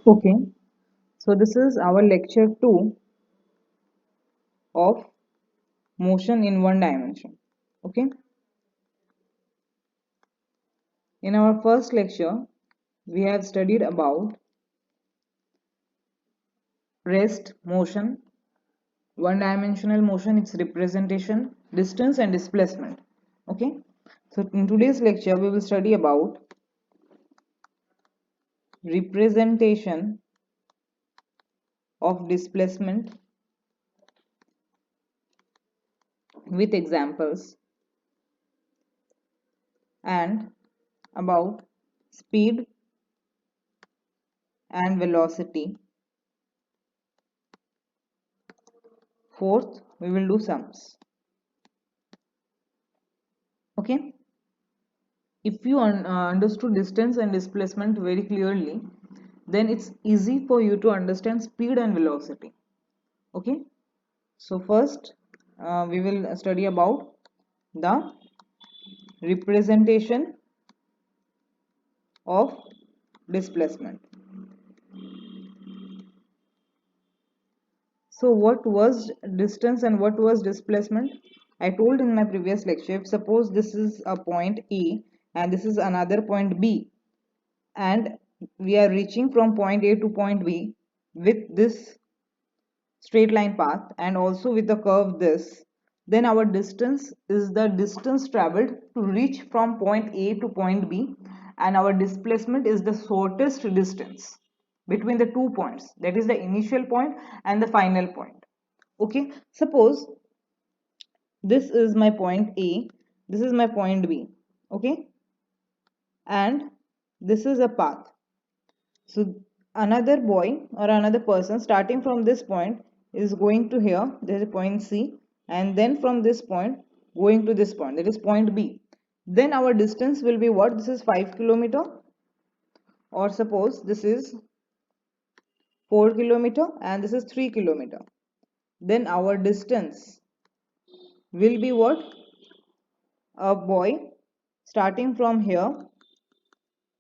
Okay, so this is our lecture 2 of motion in one dimension. Okay, in our first lecture, we have studied about rest motion, one dimensional motion, its representation, distance, and displacement. Okay, so in today's lecture, we will study about representation of displacement with examples and about speed and velocity. Fourth, we will do sums. Okay, if you understood distance and displacement very clearly, then it's easy for you to understand speed and velocity. Okay, so first we will study about the representation of displacement. So what was distance and what was displacement? I told in my previous lecture, if suppose this is a point A and this is another point B, and we are reaching from point A to point B with this straight line path and also with the curve this, then our distance is the distance traveled to reach from point A to point B, and our displacement is the shortest distance between the 2 points, that is the initial point and the final point. Okay, suppose this is my point A, this is my point B. Okay, and this is a path. So another boy or another person starting from this point is going to here, there is a point C, and then from this point going to this point, that is point B. Then our distance will be what? This is 5 kilometer, or suppose this is 4 kilometer and this is 3 kilometer. Then our distance will be what? A boy starting from here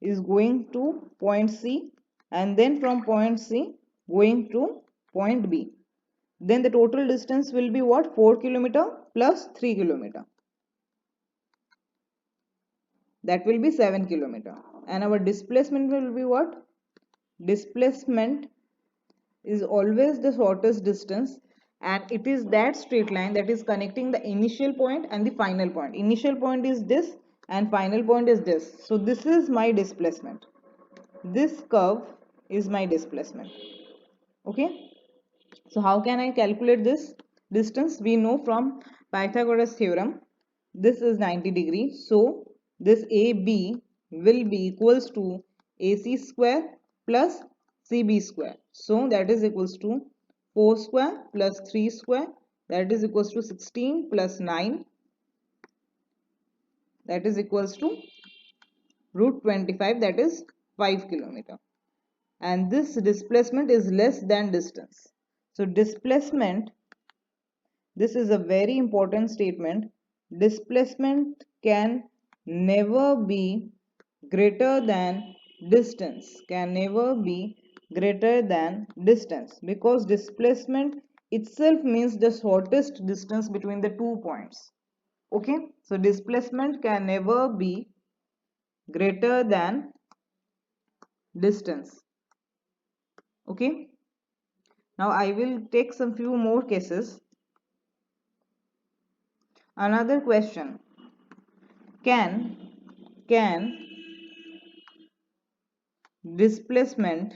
is going to point C, and then from point C going to point B. Then the total distance will be what? 4 kilometer plus 3 kilometer. That will be 7 kilometer. And our displacement will be what? Displacement is always the shortest distance, and it is that straight line that is connecting the initial point and the final point. Initial point is this and final point is this. So this is my displacement. This curve is my displacement. Okay, so how can I calculate this distance? We know from Pythagoras theorem, this is 90 degrees, so this AB will be equals to AC square plus CB square. So that is equals to 4 square plus 3 square, that is equals to 16 plus 9, that is equals to root 25, that is 5 kilometer. And this displacement is less than distance. So displacement, this is a very important statement, displacement can never be greater than distance, can never be greater than distance, because displacement itself means the shortest distance between the 2 points. Okay, so displacement can never be greater than distance. Okay, now I will take some few more cases. Another question, can displacement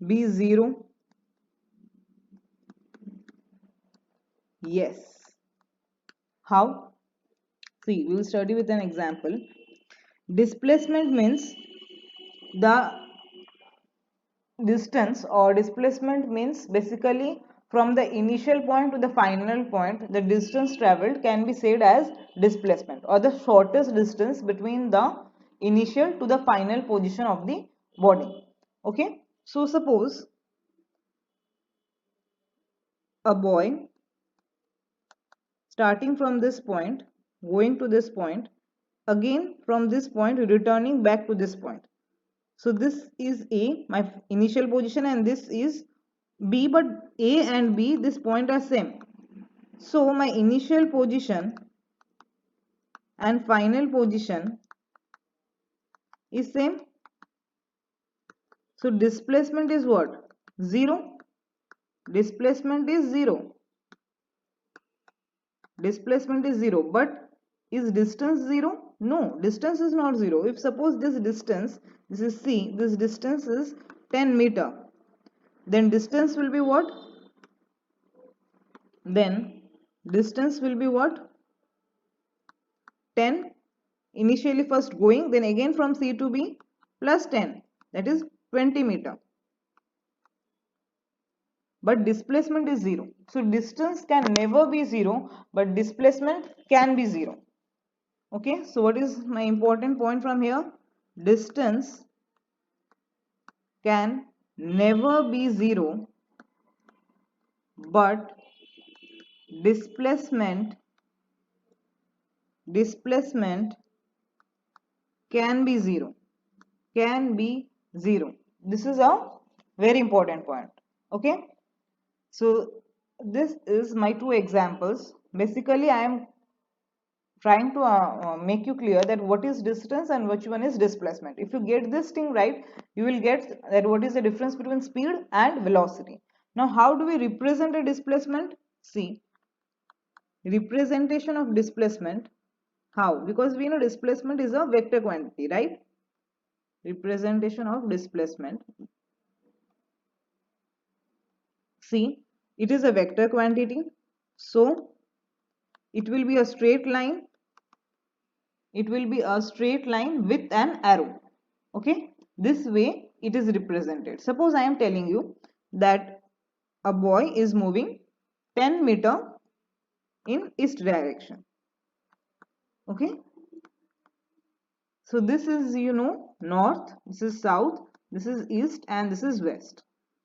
be zero? Yes. How? See, we will study with an example. Displacement means the distance, or displacement means basically from the initial point to the final point, the distance traveled can be said as displacement, or the shortest distance between the initial to the final position of the body. Okay, so suppose a boy starting from this point going to this point again from this point returning back to this point. So this is A, my initial position, and this is B, but A and B, this point are same. So my initial position and final position is same. So displacement is what? 0. Displacement is 0. Displacement is 0. But is distance 0? No, distance is not 0. If suppose this distance, this is C, this distance is 10 meter. Then distance will be what? Then distance will be what? 10. Initially first going, then again from C to B plus 10. That is 20 meter. But displacement is 0. So distance can never be 0, but displacement can be 0. Okay, so what is my important point from here? Distance can never be 0, but displacement can be 0. Can be 0. This is a very important point. Okay, so this is my two examples. Basically I am trying to make you clear that what is distance and which one is displacement. If you get this thing right, you will get that what is the difference between speed and velocity. Now how do we represent a displacement? See, representation of displacement. How? Because we know displacement is a vector quantity, right? Representation of displacement. See, it is a vector quantity, so it will be a straight line. It will be a straight line with an arrow. Okay, this way it is represented. Suppose I am telling you that a boy is moving 10 meter in east direction. Okay, so this is north, this is south, this is east, and this is west.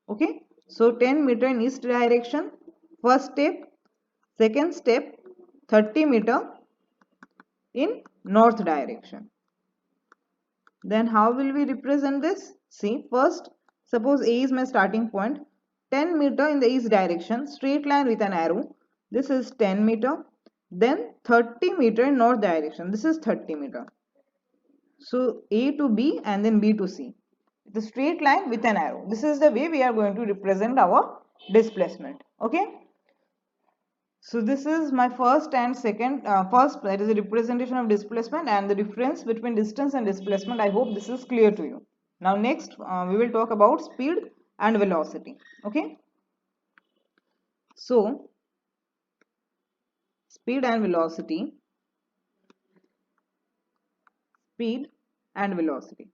Okay, so 10 meter in east direction, first step. Second step, 30 meter in north direction. Then how will we represent this? See, first, suppose A is my starting point. 10 meter in the east direction, straight line with an arrow. This is 10 meter. Then 30 meter in north direction. This is 30 meter. So A to B and then B to C. The straight line with an arrow. This is the way we are going to represent our displacement. Okay. So this is my first and second, first that is a representation of displacement and the difference between distance and displacement. I hope this is clear to you. Now next we will talk about speed and velocity. Okay. So speed and velocity. Speed and velocity.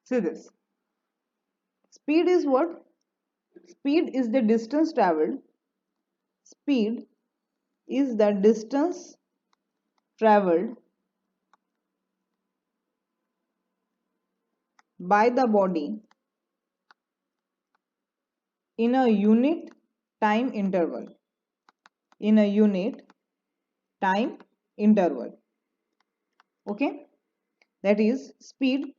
See this. Speed is what? Speed is the distance traveled. Speed is the distance traveled by the body in a unit time interval. In a unit time interval. Okay, that is speed.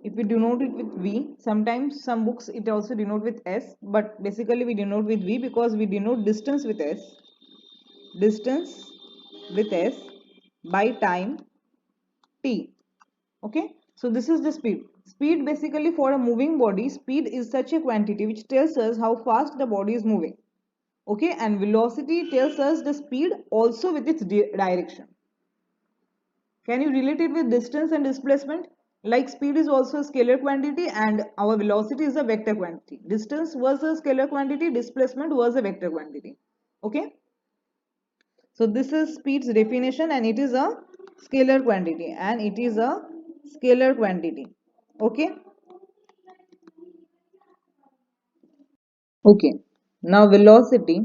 If we denote it with V, sometimes some books it also denote with S, but basically we denote with V because we denote distance with S. Distance with S by time T. Okay, so this is the speed. Speed basically for a moving body, speed is such a quantity which tells us how fast the body is moving. Okay, and velocity tells us the speed also with its direction. Can you relate it with distance and displacement? Like speed is also a scalar quantity and our velocity is a vector quantity. Distance was a scalar quantity, displacement was a vector quantity. Okay. So this is speed's definition and it is a scalar quantity and it is a scalar quantity. Okay. Okay. Now velocity.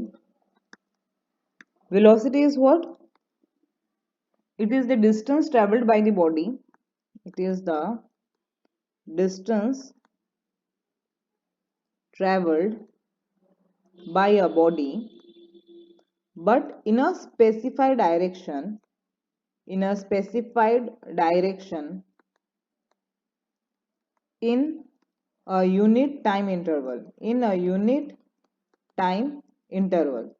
Velocity is what? It is the distance traveled by the body. It is the distance traveled by a body but in a specified direction, in a specified direction in a unit time interval, in a unit time interval.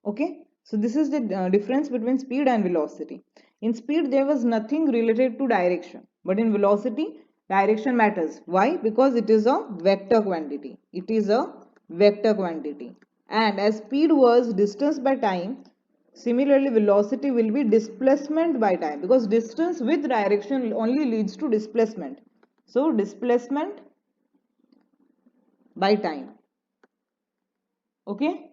Okay, so this is the difference between speed and velocity. In speed there was nothing related to direction, but in velocity direction matters. Why? Because it is a vector quantity. It is a vector quantity, and as speed was distance by time, similarly velocity will be displacement by time, because distance with direction only leads to displacement. So displacement by time. Okay,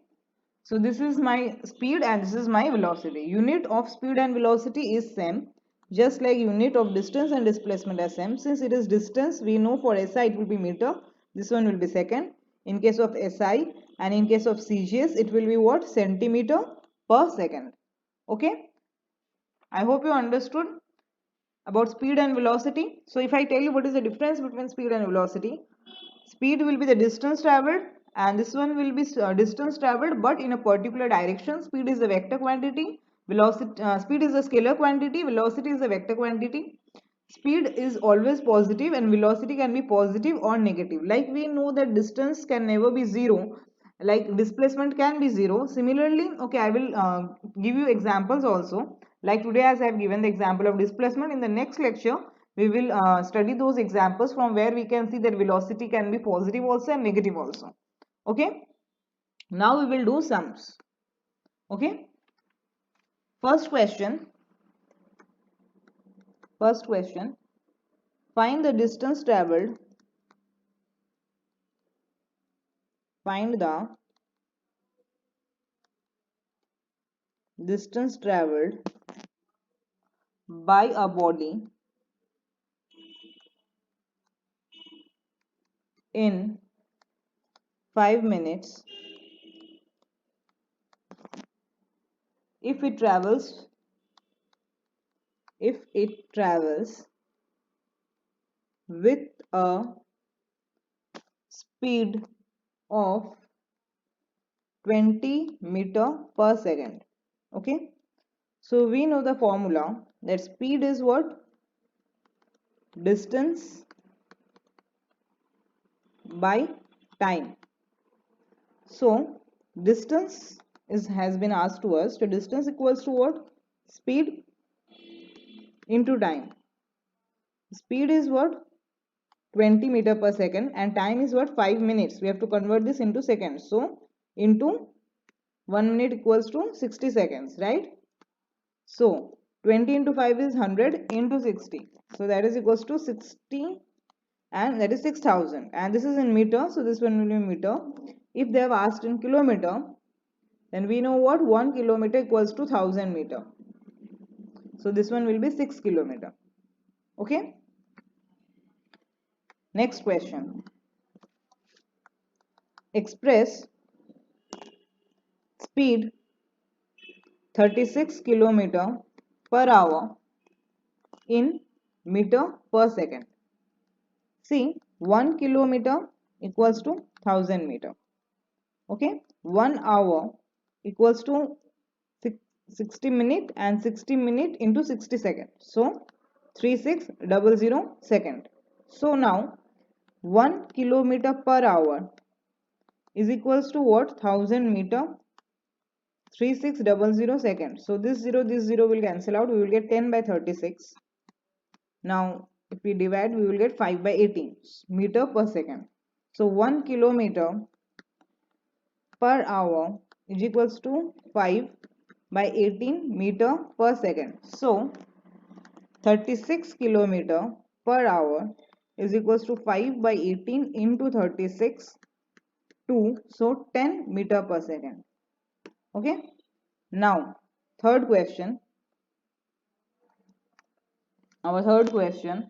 so this is my speed and this is my velocity. Unit of speed and velocity is same, just like unit of distance and displacement are same. Since it is distance, we know for SI it will be meter, this one will be second in case of SI, and in case of CGS it will be what? Centimeter per second. Okay, I hope you understood about speed and velocity. So if I tell you what is the difference between speed and velocity, speed will be the distance traveled, and this one will be distance traveled but in a particular direction. Speed is a vector quantity, velocity speed is a scalar quantity, velocity is a vector quantity. Speed is always positive and velocity can be positive or negative. Like we know that distance can never be zero, like displacement can be zero. Similarly, okay, I will give you examples also. Like today as I have given the example of displacement, in the next lecture we will study those examples from where we can see that velocity can be positive also and negative also. Okay, now we will do sums. Okay, first question, find the distance traveled, find the distance traveled by a body in 5 minutes if it travels with a speed of 20 meter per second. Okay, so we know the formula that speed is what? Distance by time. So distance has been asked to us. So distance equals to what? Speed into time. Speed is what? 20 meter per second, and time is what? 5 minutes. We have to convert this into seconds. So into 1 minute equals to 60 seconds, right? So 20 into 5 is 100 into 60. So that is equals to 60, and that is 6000, and this is in meter, so this one will be meter. If they have asked in kilometer, then we know what? 1 kilometer equals to 1000 meter. So this one will be 6 kilometer. Okay. Next question. Express speed 36 kilometer per hour in meter per second. See, 1 kilometer equals to 1000 meter. Okay, 1 hour equals to 60 minute, and 60 minute into 60 seconds. So 3600 second. So now 1 kilometer per hour is equals to what? 1000 meter, 3600 seconds. So this 0 will cancel out. We will get 10 by 36. Now if we divide, we will get 5 by 18 meter per second. So 1 kilometer per hour is equals to 5 by 18 meter per second. So 36 kilometer per hour is equals to 5 by 18 into 36 2, so 10 meter per second. Okay, now third question. Our third question,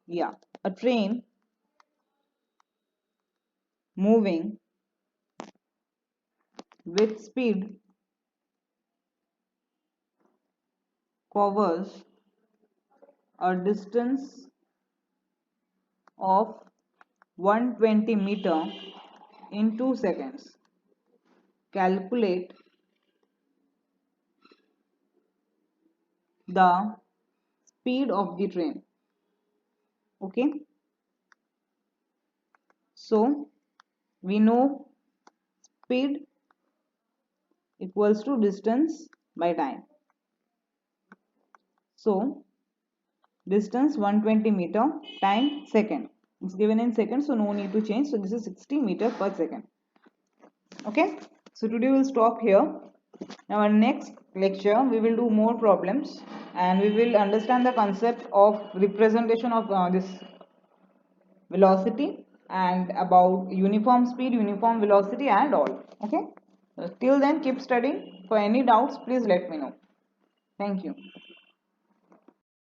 yeah, a train moving with speed covers a distance of 120 meter in 2 seconds. Calculate the speed of the train. Okay, so we know speed equals to distance by time. So distance 120 meter, time second. It's given in seconds, so no need to change. So this is 60 meter per second. Okay, so today we'll stop here. Now in next lecture we will do more problems and we will understand the concept of representation of this velocity and about uniform speed, uniform velocity and all. Okay, so till then keep studying. For any doubts please let me know. Thank you.